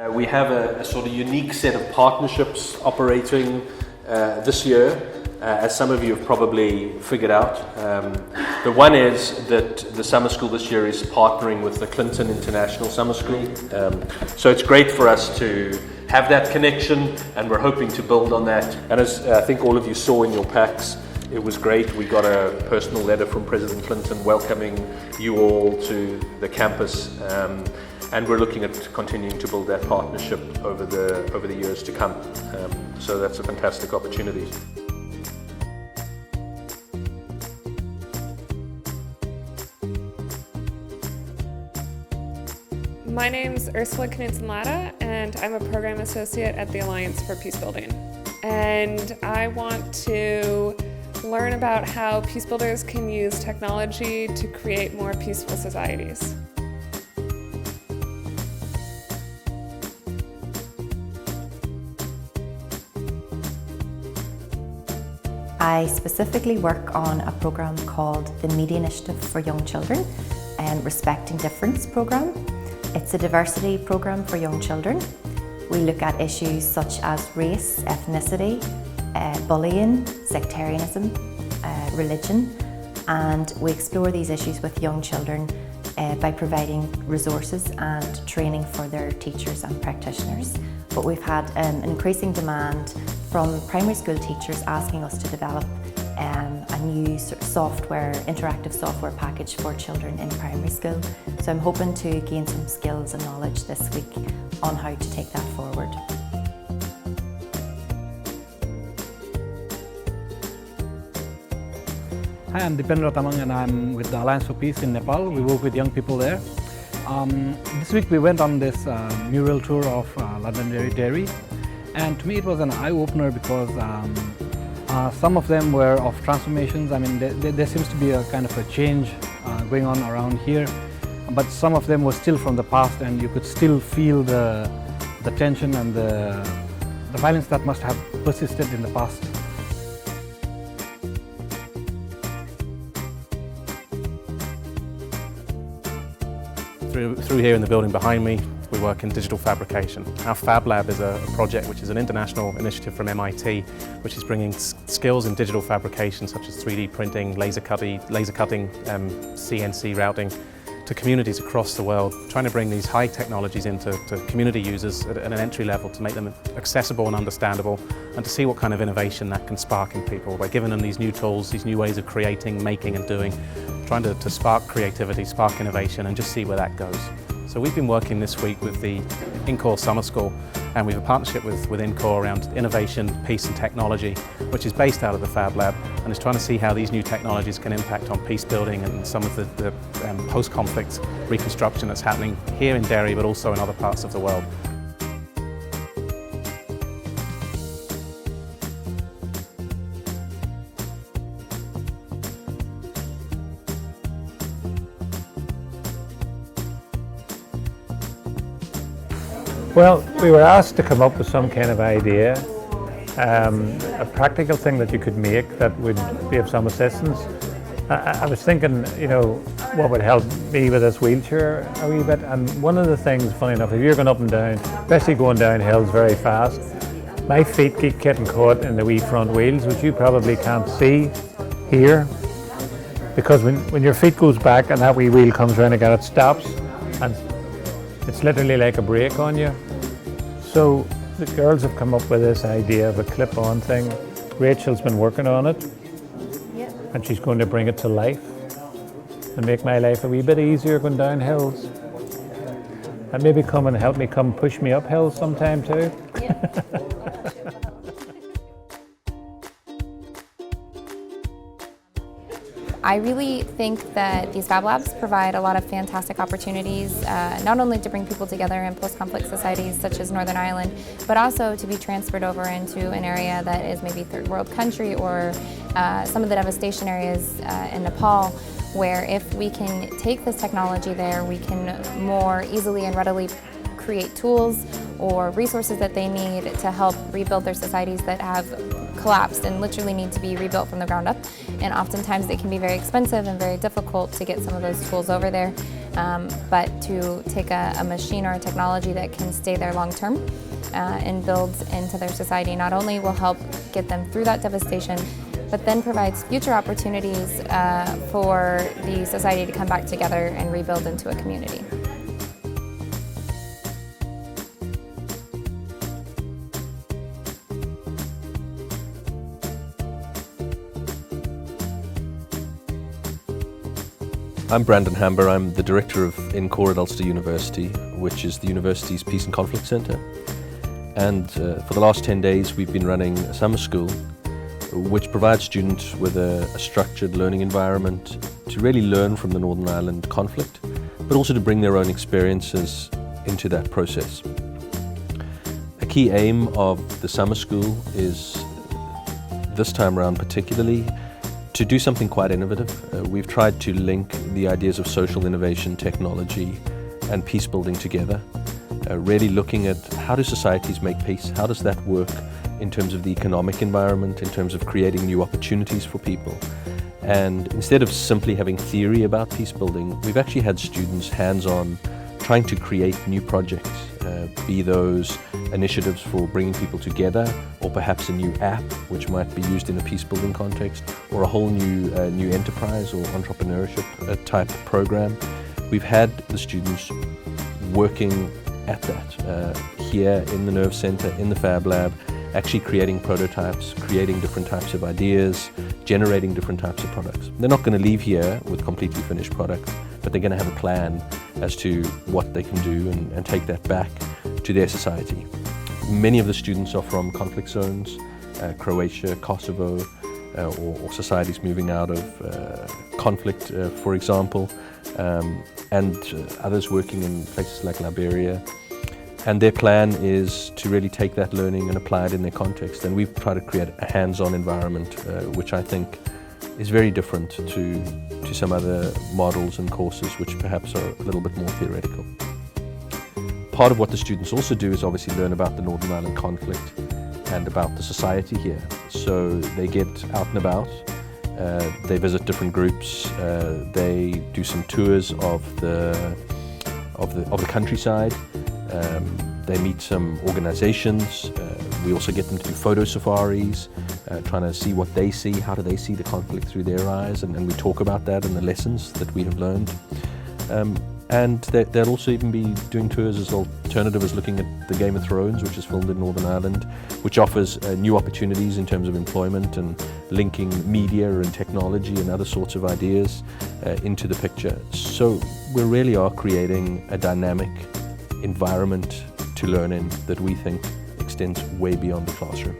We have a sort of unique set of partnerships operating this year, as some of you have probably figured out. The one is that the summer school this year is partnering with the Clinton International Summer School. So it's great for us to have that connection, and we're hoping to build on that. And as I think all of you saw in your packs, it was great. We got a personal letter from President Clinton welcoming you all to the campus. And we're looking at continuing to build that partnership over the years to come. So that's a fantastic opportunity. My name's Ursula Knudsen-Latta, and I'm a program associate at the Alliance for Peacebuilding. And I want to learn about how peace builders can use technology to create more peaceful societies. I specifically work on a program called the Media Initiative for Young Children and Respecting Difference program. It's a diversity program for young children. We look at issues such as race, ethnicity, bullying, sectarianism, religion, and we explore these issues with young children by providing resources and training for their teachers and practitioners. But we've had an increasing demand from primary school teachers asking us to develop a new software, interactive software package for children in primary school. So I'm hoping to gain some skills and knowledge this week on how to take that forward. Hi, I'm Dipendra Tamang and I'm with the Alliance for Peace in Nepal. We work with young people there. This week we went on this mural tour of Londonderry Dairy, and to me it was an eye-opener because some of them were of transformations. I mean, there seems to be a kind of a change going on around here, but some of them were still from the past, and you could still feel the tension and the violence that must have persisted in the past. Through here in the building behind me, we work in digital fabrication. Our Fab Lab is a project which is an international initiative from MIT, which is bringing skills in digital fabrication such as 3D printing, laser cutting, CNC routing to communities across the world, trying to bring these high technologies into community users at an entry level to make them accessible and understandable, and to see what kind of innovation that can spark in people by giving them these new tools, these new ways of creating, making and doing, trying to spark creativity, spark innovation, and just see where that goes. So we've been working this week with the INCORE Summer School, and we have a partnership with INCORE around innovation, peace and technology, which is based out of the Fab Lab, and is trying to see how these new technologies can impact on peace building and some of the post-conflict reconstruction that's happening here in Derry, but also in other parts of the world. Well, we were asked to come up with some kind of idea, a practical thing that you could make that would be of some assistance. I was thinking, you know, what would help me with this wheelchair a wee bit, and one of the things, funny enough, if you're going up and down, especially going down hills very fast, my feet keep getting caught in the wee front wheels, which you probably can't see here, because when your feet goes back and that wee wheel comes around again, it stops, and it's literally like a brake on you. So the girls have come up with this idea of a clip-on thing. Rachel's been working on it, and she's going to bring it to life and make my life a wee bit easier going down hills. And maybe come and help me push me up hills sometime too. I really think that these Fab Labs provide a lot of fantastic opportunities, not only to bring people together in post-conflict societies such as Northern Ireland, but also to be transferred over into an area that is maybe third world country or some of the devastation areas in Nepal, where if we can take this technology there, we can more easily and readily create tools or resources that they need to help rebuild their societies that have collapsed and literally need to be rebuilt from the ground up. And oftentimes it can be very expensive and very difficult to get some of those tools over there. but to take a machine or a technology that can stay there long term and build into their society not only will help get them through that devastation, but then provides future opportunities for the society to come back together and rebuild into a community. I'm Brandon Hamber. I'm the director of INCORE at Ulster University, which is the university's Peace and Conflict Centre. And for the last 10 days we've been running a summer school which provides students with a structured learning environment to really learn from the Northern Ireland conflict, but also to bring their own experiences into that process. A key aim of the summer school is, this time around particularly, to do something quite innovative. We've tried to link the ideas of social innovation, technology and peace building together, really looking at how do societies make peace, how does that work in terms of the economic environment, in terms of creating new opportunities for people. And instead of simply having theory about peace building, we've actually had students hands-on trying to create new projects, be those initiatives for bringing people together, or perhaps a new app which might be used in a peace building context, or a whole new enterprise or entrepreneurship type program. We've had the students working at that here in the Nerve Centre, in the Fab Lab, actually creating prototypes, creating different types of ideas, generating different types of products. They're not going to leave here with completely finished products, but they're going to have a plan as to what they can do and take that back to their society. Many of the students are from conflict zones, Croatia, Kosovo, or societies moving out of conflict, for example, and others working in places like Liberia. And their plan is to really take that learning and apply it in their context. And we've tried to create a hands-on environment, which I think is very different to some other models and courses which perhaps are a little bit more theoretical. Part of what the students also do is obviously learn about the Northern Ireland conflict and about the society here. So they get out and about, they visit different groups, they do some tours of the countryside, they meet some organizations, we also get them to do photo safaris, trying to see what they see, how do they see the conflict through their eyes, and we talk about that and the lessons that we have learned. And they'll also even be doing tours as alternative as looking at the Game of Thrones, which is filmed in Northern Ireland, which offers new opportunities in terms of employment and linking media and technology and other sorts of ideas into the picture. So we really are creating a dynamic environment to learn in that we think extends way beyond the classroom.